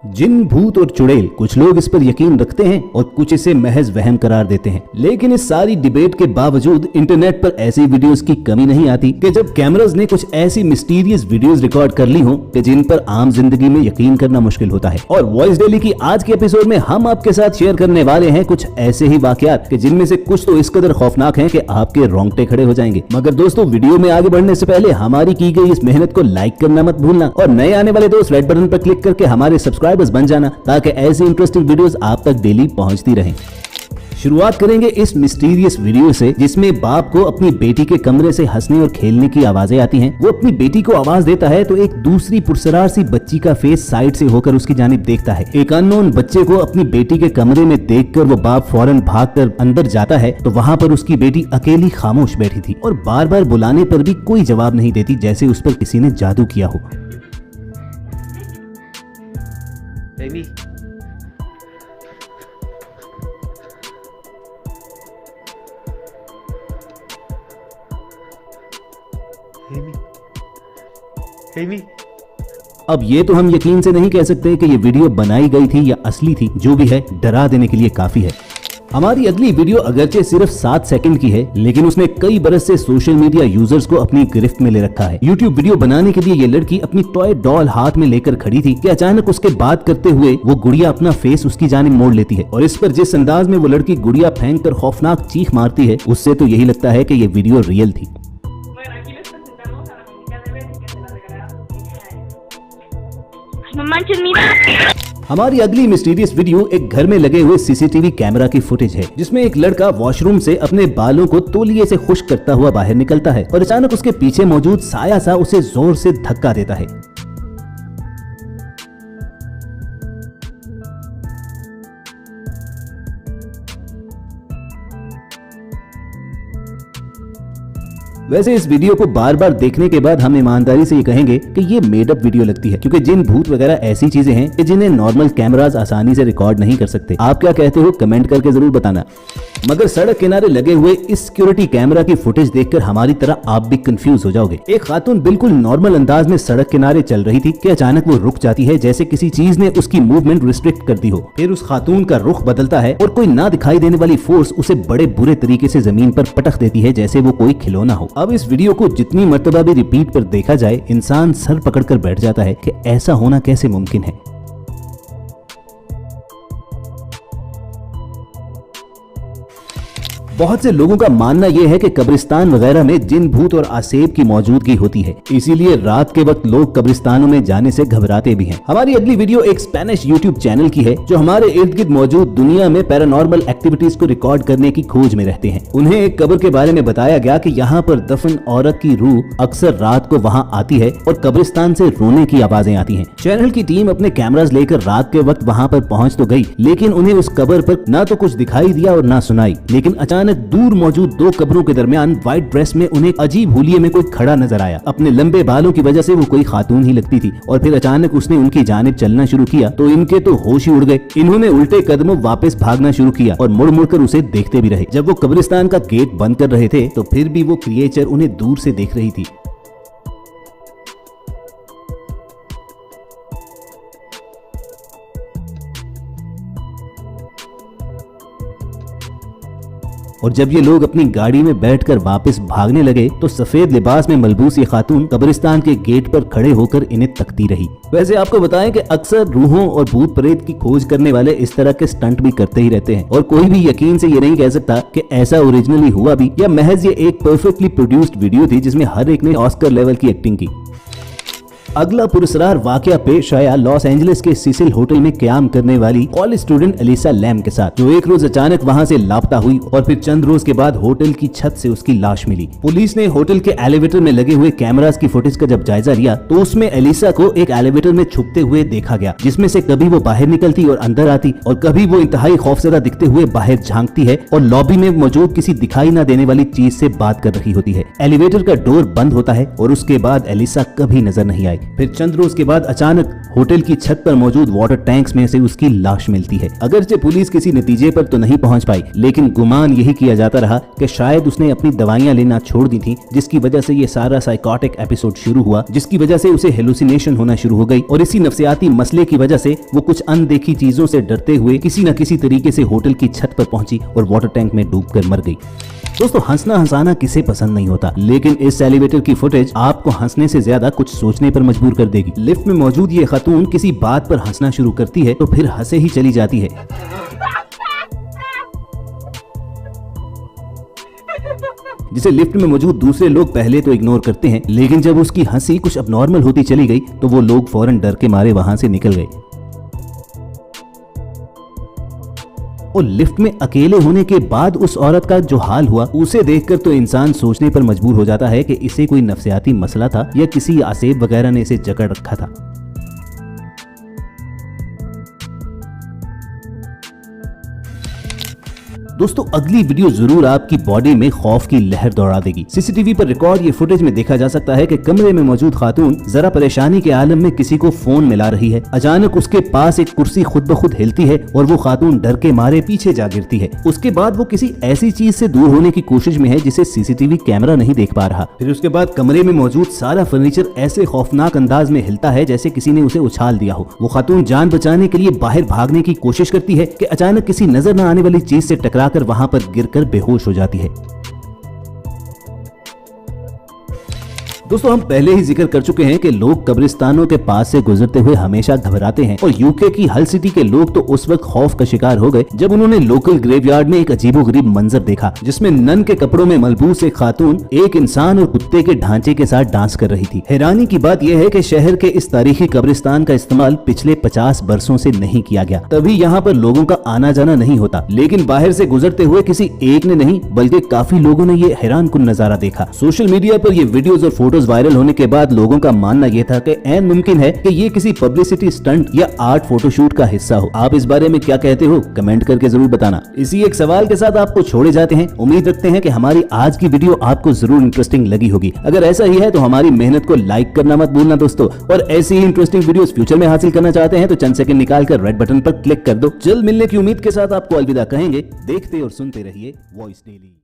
जिन, भूत और चुड़ैल, कुछ लोग इस पर यकीन रखते हैं और कुछ इसे महज वहम करार देते हैं। लेकिन इस सारी डिबेट के बावजूद इंटरनेट पर ऐसी वीडियोस की कमी नहीं आती कि जब कैमरास ने कुछ ऐसी मिस्टीरियस वीडियोस रिकॉर्ड कर ली हों कि जिन पर आम जिंदगी में यकीन करना मुश्किल होता है। और वॉइस डेली की आज के एपिसोड में हम आपके साथ शेयर करने वाले हैं कुछ ऐसे ही वाकयात कि जिनमें से कुछ तो इस कदर खौफनाक हैं कि आपके रोंगटे खड़े हो जाएंगे। मगर दोस्तों, वीडियो में आगे बढ़ने से पहले हमारी की गई इस मेहनत को लाइक करना मत भूलना और नए आने वाले दोस्त रेड बटन पर क्लिक करके हमारे सब्सक्राइबर्स बन जाना ताकि ऐसी इंटरेस्टिंग वीडियोस आप तक डेली पहुंचती रहें। शुरुआत करेंगे इस मिस्टीरियस वीडियो से जिसमें बाप को अपनी बेटी के कमरे से हंसने और खेलने की आवाजें आती हैं। वो अपनी बेटी को आवाज देता है तो एक दूसरी पुरसरार सी बच्ची का फेस साइड से होकर उसकी जानिब देखता है। एक अननोन बच्चे को अपनी बेटी के कमरे में देखकर वो बाप फौरन भागकर अंदर जाता है तो वहाँ पर उसकी बेटी अकेली खामोश बैठी थी और बार बार बुलाने पर भी कोई जवाब नहीं देती, जैसे उस पर किसी ने जादू किया हो। Amy. Amy. अब ये तो हम यकीन से नहीं कह सकते कि ये वीडियो बनाई गई थी या असली थी, जो भी है डरा देने के लिए काफी है। हमारी अगली वीडियो अगरचे सिर्फ 7 सेकंड की है, लेकिन उसने कई बरस से सोशल मीडिया यूजर्स को अपनी गिरफ्त में ले रखा है। यूट्यूब वीडियो बनाने के लिए ये लड़की अपनी टॉय डॉल हाथ में लेकर खड़ी थी कि अचानक उसके बात करते हुए वो गुड़िया अपना फेस उसकी जानिब मोड़ लेती है और इस पर जिस अंदाज में वो लड़की गुड़िया फेंक कर खौफनाक चीख मारती है, उससे तो यही लगता है कि ये वीडियो रियल थी। हमारी अगली मिस्टीरियस वीडियो एक घर में लगे हुए सीसीटीवी कैमरा की फुटेज है जिसमें एक लड़का वॉशरूम से अपने बालों को तौलिए से खुश्क करता हुआ बाहर निकलता है और अचानक उसके पीछे मौजूद साया सा उसे जोर से धक्का देता है। वैसे इस वीडियो को बार बार देखने के बाद हम ईमानदारी से ये कहेंगे कि ये मेड अप वीडियो लगती है, क्योंकि जिन, भूत वगैरह ऐसी चीजें हैं कि जिन्हें नॉर्मल कैमरास आसानी से रिकॉर्ड नहीं कर सकते। आप क्या कहते हो कमेंट करके जरूर बताना। मगर सड़क किनारे लगे हुए इस सिक्योरिटी कैमरा की फुटेज देखकर हमारी तरह आप भी कंफ्यूज हो जाओगे। एक खातून बिल्कुल नॉर्मल अंदाज में सड़क किनारे चल रही थी कि अचानक वो रुक जाती है, जैसे किसी चीज ने उसकी मूवमेंट रिस्ट्रिक्ट कर दी हो। फिर उस खातून का रुख बदलता है और कोई ना दिखाई देने वाली फोर्स उसे बड़े बुरे तरीके से जमीन पर पटक देती है, जैसे वो कोई खिलौना हो। अब इस वीडियो को जितनी मर्तबा भी रिपीट पर देखा जाए, इंसान सर पकड़कर बैठ जाता है कि ऐसा होना कैसे मुमकिन है। बहुत से लोगों का मानना यह है कि कब्रिस्तान वगैरह में जिन, भूत और आसेब की मौजूदगी होती है, इसीलिए रात के वक्त लोग कब्रिस्तानों में जाने से घबराते भी हैं। हमारी अगली वीडियो एक स्पेनिश यूट्यूब चैनल की है जो हमारे इर्द गिर्द मौजूद दुनिया में पैरानॉर्मल एक्टिविटीज को रिकॉर्ड करने की खोज में रहते हैं। उन्हें एक कब्र के बारे में बताया गया कि यहाँ पर दफन औरत की रूह अक्सर रात को वहाँ आती है और कब्रिस्तान से रोने की आवाजें आती है। चैनल की टीम अपने कैमरास लेकर रात के वक्त वहाँ पर पहुँच तो गयी, लेकिन उन्हें उस कब्र पर न तो कुछ दिखाई दिया और न सुनाई। लेकिन अचानक दूर मौजूद 2 कब्रों के दरमियान व्हाइट ड्रेस में उन्हें अजीब हुलिये में कोई खड़ा नजर आया। अपने लंबे बालों की वजह से वो कोई खातून ही लगती थी और फिर अचानक उसने उनकी जानिब चलना शुरू किया तो इनके तो होश ही उड़ गए। इन्होंने उल्टे कदमों वापस भागना शुरू किया और मुड़ मुड़ कर उसे देखते भी रहे। जब वो कब्रिस्तान का गेट बंद कर रहे थे तो फिर भी वो क्रिएचर उन्हें दूर से देख रही थी। और जब ये लोग अपनी गाड़ी में बैठकर वापस भागने लगे तो सफेद लिबास में मलबूस ये खातून कब्रिस्तान के गेट पर खड़े होकर इन्हें तकती रही। वैसे आपको बताएं कि अक्सर रूहों और भूत प्रेत की खोज करने वाले इस तरह के स्टंट भी करते ही रहते हैं और कोई भी यकीन से ये नहीं कह सकता कि ऐसा ओरिजिनली हुआ भी या महज ये एक परफेक्टली प्रोड्यूस्ड वीडियो थी जिसमें हर एक ने ऑस्कर लेवल की एक्टिंग की। अगला पुरस्कार वाकया पेश आया लॉस एंजलिस के सिसिल होटल में क्याम करने वाली कॉलेज स्टूडेंट एलिसा लैम के साथ, जो एक रोज अचानक वहां से लापता हुई और फिर चंद रोज के बाद होटल की छत से उसकी लाश मिली। पुलिस ने होटल के एलिवेटर में लगे हुए कैमरास की फुटेज का जब जायजा लिया तो उसमें एलिसा को एक एलिवेटर में छुपते हुए देखा गया, जिसमें से कभी वो बाहर निकलती और अंदर आती और कभी वो इंतहाई खौफजदा दिखते हुए बाहर झांकती है और लॉबी में मौजूद किसी दिखाई न देने वाली चीज से बात कर रही होती है। एलिवेटर का डोर बंद होता है और उसके बाद एलिसा कभी नजर नहीं आई। फिर चंद रोज के बाद अचानक होटल की छत पर मौजूद वाटर टैंक्स में से उसकी लाश मिलती है। अगरचे पुलिस किसी नतीजे पर तो नहीं पहुंच पाई, लेकिन गुमान यही किया जाता रहा कि शायद उसने अपनी दवाइयां लेना छोड़ दी थी, जिसकी वजह से ये सारा साइकोटिक एपिसोड शुरू हुआ, जिसकी वजह से उसे हेलुसिनेशन होना शुरू हो गई और इसी नफ्सियाती मसले की वजह से वो कुछ अनदेखी चीजों से डरते हुए किसी न किसी तरीके से होटल की छत पर पहुंची और वाटर टैंक में डूबकर मर गई। दोस्तों, हंसना हंसाना किसे पसंद नहीं होता, लेकिन इस एलिवेटर की फुटेज आपको हंसने से ज्यादा कुछ सोचने पर मजबूर कर देगी। लिफ्ट में मौजूद ये खातून किसी बात पर हंसना शुरू करती है तो फिर हंसे ही चली जाती है। जिसे लिफ्ट में मौजूद दूसरे लोग पहले तो इग्नोर करते हैं, लेकिन जब उसकी हंसी कुछ अबनॉर्मल होती चली गई तो वो लोग फौरन डर के मारे वहां से निकल गए। और लिफ्ट में अकेले होने के बाद उस औरत का जो हाल हुआ, उसे देखकर तो इंसान सोचने पर मजबूर हो जाता है कि इसे कोई नफ्सियाती मसला था या किसी आसेब वगैरह ने इसे जकड़ रखा था। दोस्तों, अगली वीडियो जरूर आपकी बॉडी में खौफ की लहर दौड़ा देगी। सीसीटीवी पर रिकॉर्ड ये फुटेज में देखा जा सकता है कि कमरे में मौजूद खातून जरा परेशानी के आलम में किसी को फोन मिला रही है। अचानक उसके पास एक कुर्सी खुद ब खुद हिलती है और वो खातून डर के मारे पीछे जा गिरती है। उसके बाद वो किसी ऐसी चीज से दूर होने की कोशिश में है जिसे सीसीटीवी कैमरा नहीं देख पा रहा। फिर उसके बाद कमरे में मौजूद सारा फर्नीचर ऐसे खौफनाक अंदाज में हिलता है जैसे किसी ने उसे उछाल दिया हो। वो खातून जान बचाने के लिए बाहर भागने की कोशिश करती है कि अचानक किसी नजर न आने वाली चीज से टकरा कर वहां पर गिरकर बेहोश हो जाती है। दोस्तों, हम पहले ही जिक्र कर चुके हैं कि लोग कब्रिस्तानों के पास से गुजरते हुए हमेशा घबराते हैं और यूके की हल सिटी के लोग तो उस वक्त खौफ का शिकार हो गए जब उन्होंने लोकल ग्रेवयार्ड में एक अजीबोगरीब मंजर देखा, जिसमें नन के कपड़ों में मलबूस एक खातून एक इंसान और कुत्ते के ढांचे के साथ डांस कर रही थी। हैरानी की बात यह है कि शहर के इस तारीखी कब्रिस्तान का इस्तेमाल पिछले 50 बरसों से नहीं किया गया, तभी यहाँ पर लोगों का आना जाना नहीं होता। लेकिन बाहर से गुजरते हुए किसी एक ने नहीं बल्कि काफी लोगों ने ये हैरानकुन नजारा देखा। सोशल मीडिया पर ये वीडियोस और फोटोज वायरल होने के बाद लोगों का मानना यह था कि ऐन मुमकिन है कि ये किसी पब्लिसिटी स्टंट या आर्ट फोटोशूट का हिस्सा हो। आप इस बारे में क्या कहते हो, कमेंट करके जरूर बताना। इसी एक सवाल के साथ आपको छोड़े जाते हैं। उम्मीद रखते हैं कि हमारी आज की वीडियो आपको जरूर इंटरेस्टिंग लगी होगी। अगर ऐसा ही है तो हमारी मेहनत को लाइक करना मत भूलना दोस्तों, और ऐसी ही इंटरेस्टिंग वीडियोस फ्यूचर में हासिल करना चाहते हैं तो चंद सेकंड निकाल कर रेड बटन पर क्लिक कर दो। जल्द मिलने की उम्मीद के साथ आपको अलविदा कहेंगे। देखते और सुनते रहिए वॉइस डेली।